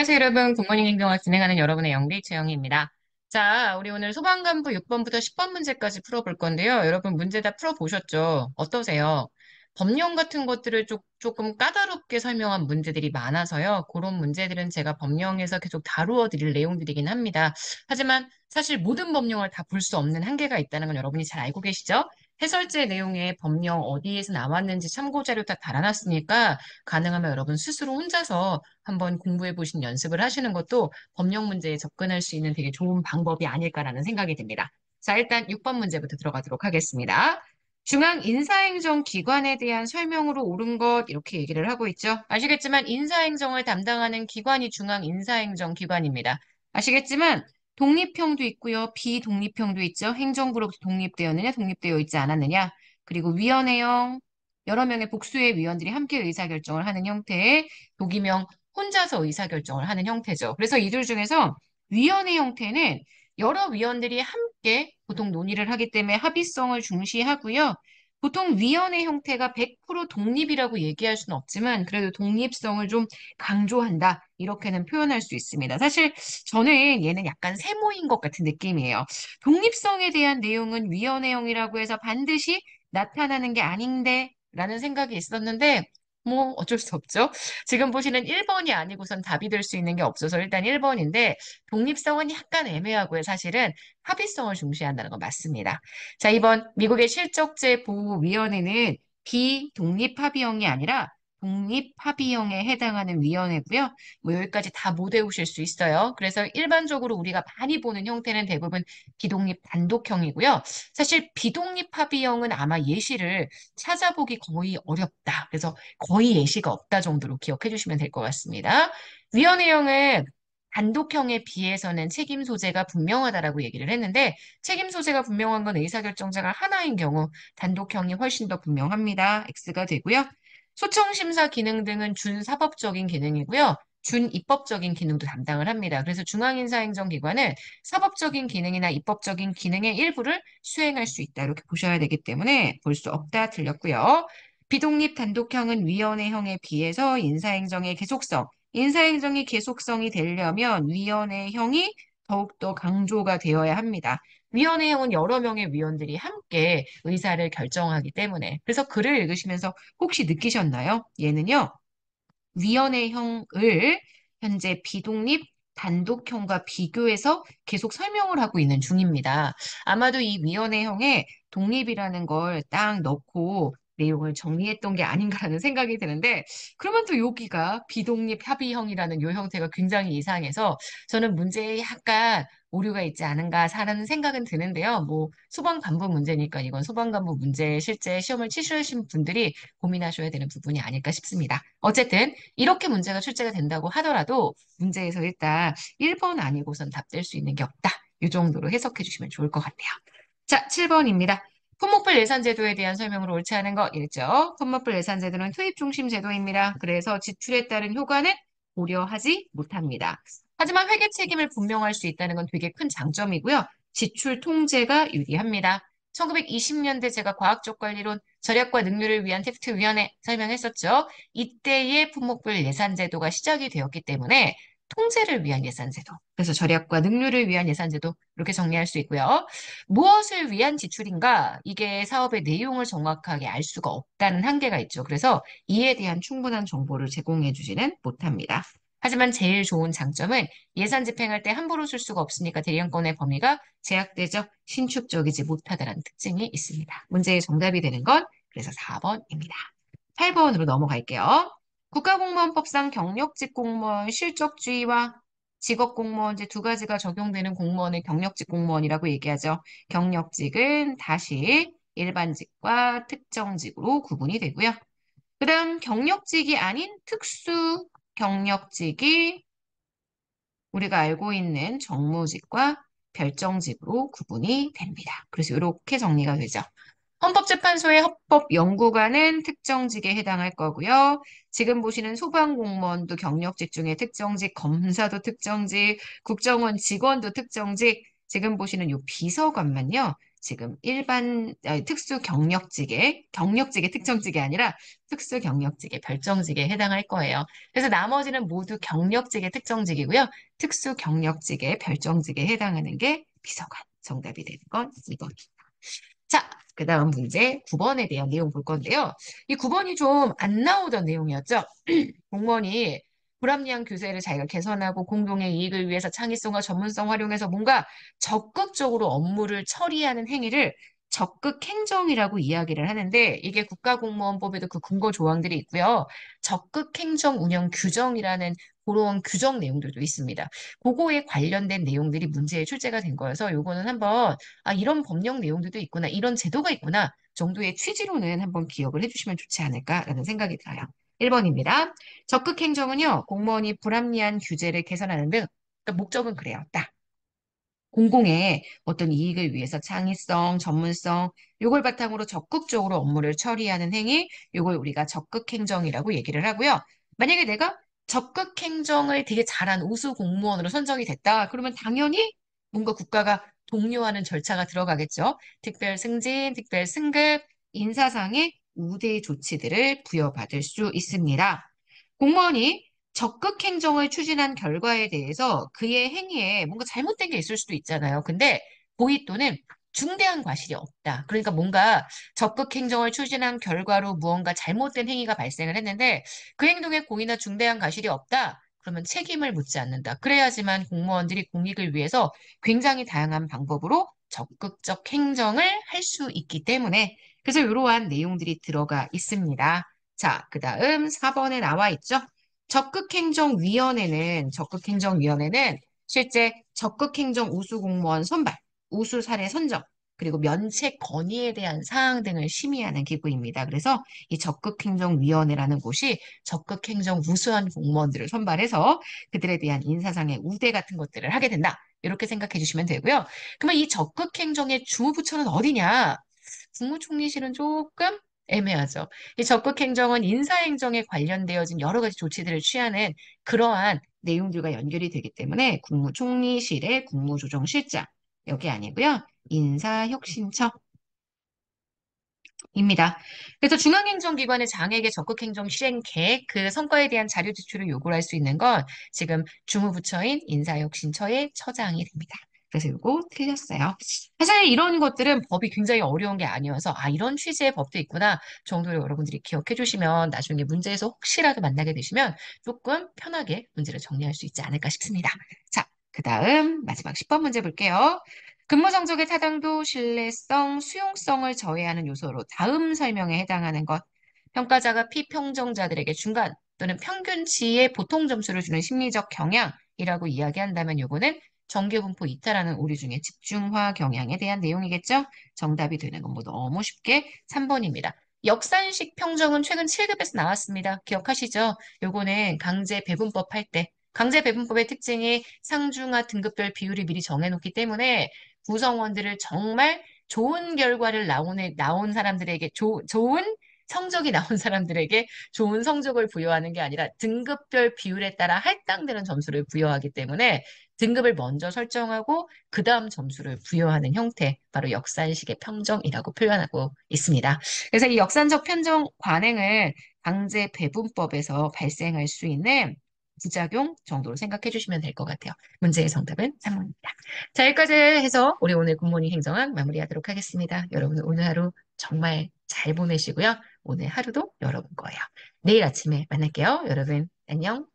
안녕하세요, 여러분. 굿모닝 행동을 진행하는 여러분의 영리 최영희입니다. 자, 우리 오늘 소방관부 6번부터 10번 문제까지 풀어볼 건데요. 여러분 문제 다 풀어보셨죠? 어떠세요? 법령 같은 것들을 조금 까다롭게 설명한 문제들이 많아서요. 그런 문제들은 제가 법령에서 계속 다루어 드릴 내용들이긴 합니다. 하지만 사실 모든 법령을 다 볼 수 없는 한계가 있다는 건 여러분이 잘 알고 계시죠? 해설제 내용에 법령 어디에서 나왔는지 참고자료 다 달아놨으니까 가능하면 여러분 스스로 혼자서 한번 공부해 보신 연습을 하시는 것도 법령 문제에 접근할 수 있는 되게 좋은 방법이 아닐까라는 생각이 듭니다. 자, 일단 6번 문제부터 들어가도록 하겠습니다. 중앙인사행정기관에 대한 설명으로 옳은 것 이렇게 얘기를 하고 있죠. 아시겠지만 인사행정을 담당하는 기관이 중앙인사행정기관입니다. 아시겠지만 독립형도 있고요. 비독립형도 있죠. 행정부로부터 독립되었느냐, 독립되어 있지 않았느냐. 그리고 위원회형, 여러 명의 복수의 위원들이 함께 의사결정을 하는 형태의 독임형 혼자서 의사결정을 하는 형태죠. 그래서 이들 중에서 위원회 형태는 여러 위원들이 함께 보통 논의를 하기 때문에 합의성을 중시하고요. 보통 위원회 형태가 100% 독립이라고 얘기할 수는 없지만 그래도 독립성을 좀 강조한다. 이렇게는 표현할 수 있습니다. 사실 저는 얘는 약간 세모인 것 같은 느낌이에요. 독립성에 대한 내용은 위원회형이라고 해서 반드시 나타나는 게 아닌데 라는 생각이 있었는데 뭐 어쩔 수 없죠. 지금 보시는 1번이 아니고선 답이 될 수 있는 게 없어서 일단 1번인데 독립성은 약간 애매하고요. 사실은 합의성을 중시한다는 건 맞습니다. 자, 2번 미국의 실적재보호위원회는 비독립합의형이 아니라 독립합의형에 해당하는 위원회고요. 뭐 여기까지 다 못 외우실 수 있어요. 그래서 일반적으로 우리가 많이 보는 형태는 대부분 비독립 단독형이고요. 사실 비독립 합의형은 아마 예시를 찾아보기 거의 어렵다. 그래서 거의 예시가 없다 정도로 기억해 주시면 될 것 같습니다. 위원회형은 단독형에 비해서는 책임 소재가 분명하다라고 얘기를 했는데 책임 소재가 분명한 건 의사결정자가 하나인 경우 단독형이 훨씬 더 분명합니다. X가 되고요. 소청심사 기능 등은 준사법적인 기능이고요. 준입법적인 기능도 담당을 합니다. 그래서 중앙인사행정기관은 사법적인 기능이나 입법적인 기능의 일부를 수행할 수 있다. 이렇게 보셔야 되기 때문에 볼 수 없다. 틀렸고요. 비독립 단독형은 위원회형에 비해서 인사행정의 계속성, 인사행정이 계속성이 되려면 위원회형이 더욱더 강조가 되어야 합니다. 위원회형은 여러 명의 위원들이 함께 의사를 결정하기 때문에. 그래서 글을 읽으시면서 혹시 느끼셨나요? 얘는요, 위원회형을 현재 비독립 단독형과 비교해서 계속 설명을 하고 있는 중입니다. 아마도 이 위원회형에 독립이라는 걸 딱 넣고 내용을 정리했던 게 아닌가라는 생각이 드는데 그러면 또 여기가 비독립 합의형이라는 요 형태가 굉장히 이상해서 저는 문제에 약간 오류가 있지 않은가라는 생각은 드는데요. 뭐 소방관부 문제니까 이건 소방관부 문제 실제 시험을 치르신 분들이 고민하셔야 되는 부분이 아닐까 싶습니다. 어쨌든 이렇게 문제가 출제가 된다고 하더라도 문제에서 일단 1번 아니고선 답될 수 있는 게 없다. 이 정도로 해석해 주시면 좋을 것 같아요. 자, 7번입니다. 품목별 예산제도에 대한 설명으로 옳지 않은 거 읽죠. 품목별 예산제도는 투입 중심 제도입니다. 그래서 지출에 따른 효과는 고려하지 못합니다. 하지만 회계 책임을 분명할 수 있다는 건 되게 큰 장점이고요. 지출 통제가 유리합니다. 1920년대 제가 과학적 관리론 절약과 능률을 위한 텍스트위원회 설명했었죠. 이때의 품목별 예산제도가 시작이 되었기 때문에 통제를 위한 예산제도, 그래서 절약과 능률을 위한 예산제도 이렇게 정리할 수 있고요. 무엇을 위한 지출인가? 이게 사업의 내용을 정확하게 알 수가 없다는 한계가 있죠. 그래서 이에 대한 충분한 정보를 제공해 주지는 못합니다. 하지만 제일 좋은 장점은 예산 집행할 때 함부로 쓸 수가 없으니까 대량권의 범위가 제약되죠. 신축적이지 못하다는 특징이 있습니다. 문제의 정답이 되는 건 그래서 4번입니다. 8번으로 넘어갈게요. 국가공무원법상 경력직 공무원 실적주의와 직업공무원 이제 두 가지가 적용되는 공무원을 경력직 공무원이라고 얘기하죠. 경력직은 다시 일반직과 특정직으로 구분이 되고요. 그다음 경력직이 아닌 특수 경력직이 우리가 알고 있는 정무직과 별정직으로 구분이 됩니다. 그래서 이렇게 정리가 되죠. 헌법재판소의 헌법연구관은 특정직에 해당할 거고요. 지금 보시는 소방공무원도 경력직 중에 특정직, 검사도 특정직, 국정원 직원도 특정직, 지금 보시는 요 비서관만요. 지금 특수 경력직에 특정직이 아니라 특수 경력직에 별정직에 해당할 거예요. 그래서 나머지는 모두 경력직의 특정직이고요. 특수 경력직의 별정직에 해당하는 게 비서관. 정답이 되는 건 2번. 자, 그 다음 문제 9번에 대한 내용 볼 건데요. 이 9번이 좀 안 나오던 내용이었죠. 공무원이 불합리한 규제를 자기가 개선하고 공동의 이익을 위해서 창의성과 전문성 활용해서 뭔가 적극적으로 업무를 처리하는 행위를 적극 행정이라고 이야기를 하는데 이게 국가공무원법에도 그 근거 조항들이 있고요. 적극 행정 운영 규정이라는 그런 규정 내용들도 있습니다. 그거에 관련된 내용들이 문제에 출제가 된 거여서 요거는 한번 이런 법령 내용들도 있구나, 이런 제도가 있구나 정도의 취지로는 한번 기억을 해주시면 좋지 않을까라는 생각이 들어요. 1번입니다. 적극 행정은요, 공무원이 불합리한 규제를 개선하는 등, 그러니까 목적은 그래요. 딱. 공공의 어떤 이익을 위해서 창의성, 전문성, 요걸 바탕으로 적극적으로 업무를 처리하는 행위, 요걸 우리가 적극 행정이라고 얘기를 하고요. 만약에 내가 적극 행정을 되게 잘한 우수 공무원으로 선정이 됐다. 그러면 당연히 뭔가 국가가 독려하는 절차가 들어가겠죠. 특별 승진, 특별 승급, 인사상의 우대 조치들을 부여받을 수 있습니다. 공무원이 적극 행정을 추진한 결과에 대해서 그의 행위에 뭔가 잘못된 게 있을 수도 있잖아요. 근데 고의 또는 중대한 과실이 없다. 그러니까 뭔가 적극 행정을 추진한 결과로 무언가 잘못된 행위가 발생을 했는데 그 행동에 고의나 중대한 과실이 없다. 그러면 책임을 묻지 않는다. 그래야지만 공무원들이 공익을 위해서 굉장히 다양한 방법으로 적극적 행정을 할 수 있기 때문에 그래서 이러한 내용들이 들어가 있습니다. 자, 그 다음 4번에 나와 있죠. 적극행정위원회는 실제 적극행정 우수공무원 선발, 우수 사례 선정, 그리고 면책 건의에 대한 사항 등을 심의하는 기구입니다. 그래서 이 적극행정위원회라는 곳이 적극행정 우수한 공무원들을 선발해서 그들에 대한 인사상의 우대 같은 것들을 하게 된다. 이렇게 생각해 주시면 되고요. 그러면 이 적극행정의 주무부처는 어디냐? 국무총리실은 조금 애매하죠. 이 적극행정은 인사행정에 관련되어진 여러 가지 조치들을 취하는 그러한 내용들과 연결이 되기 때문에 국무총리실의 국무조정실장, 여기 아니고요. 인사혁신처. 입니다. 그래서 중앙행정기관의 장에게 적극행정 실행 계획, 그 성과에 대한 자료 제출을 요구할 수 있는 건 지금 주무부처인 인사혁신처의 처장이 됩니다. 그래서 이거 틀렸어요. 사실 이런 것들은 법이 굉장히 어려운 게 아니어서 이런 취지의 법도 있구나 정도로 여러분들이 기억해 주시면 나중에 문제에서 혹시라도 만나게 되시면 조금 편하게 문제를 정리할 수 있지 않을까 싶습니다. 자, 그 다음 마지막 10번 문제 볼게요. 근무 정적의 타당도, 신뢰성, 수용성을 저해하는 요소로 다음 설명에 해당하는 것. 평가자가 피평정자들에게 중간 또는 평균치의 보통 점수를 주는 심리적 경향이라고 이야기한다면 요거는 정규분포 이탈하는 오류 중에 집중화 경향에 대한 내용이겠죠? 정답이 되는 건 뭐 너무 쉽게 3번입니다. 역산식 평정은 최근 7급에서 나왔습니다. 기억하시죠? 요거는 강제 배분법 할 때 강제 배분법의 특징이 상중하 등급별 비율을 미리 정해놓기 때문에 구성원들을 정말 좋은 결과를 나온 사람들에게, 좋은 성적이 나온 사람들에게 좋은 성적을 부여하는 게 아니라 등급별 비율에 따라 할당되는 점수를 부여하기 때문에 등급을 먼저 설정하고 그 다음 점수를 부여하는 형태, 바로 역산식의 평정이라고 표현하고 있습니다. 그래서 이 역산적 편정 관행을 강제 배분법에서 발생할 수 있는 부작용 정도로 생각해 주시면 될 것 같아요. 문제의 정답은 3번입니다. 자, 여기까지 해서 우리 오늘 굿모닝 행정학 마무리하도록 하겠습니다. 여러분 오늘 하루 정말 잘 보내시고요. 오늘 하루도 여러분 거예요. 내일 아침에 만날게요. 여러분 안녕.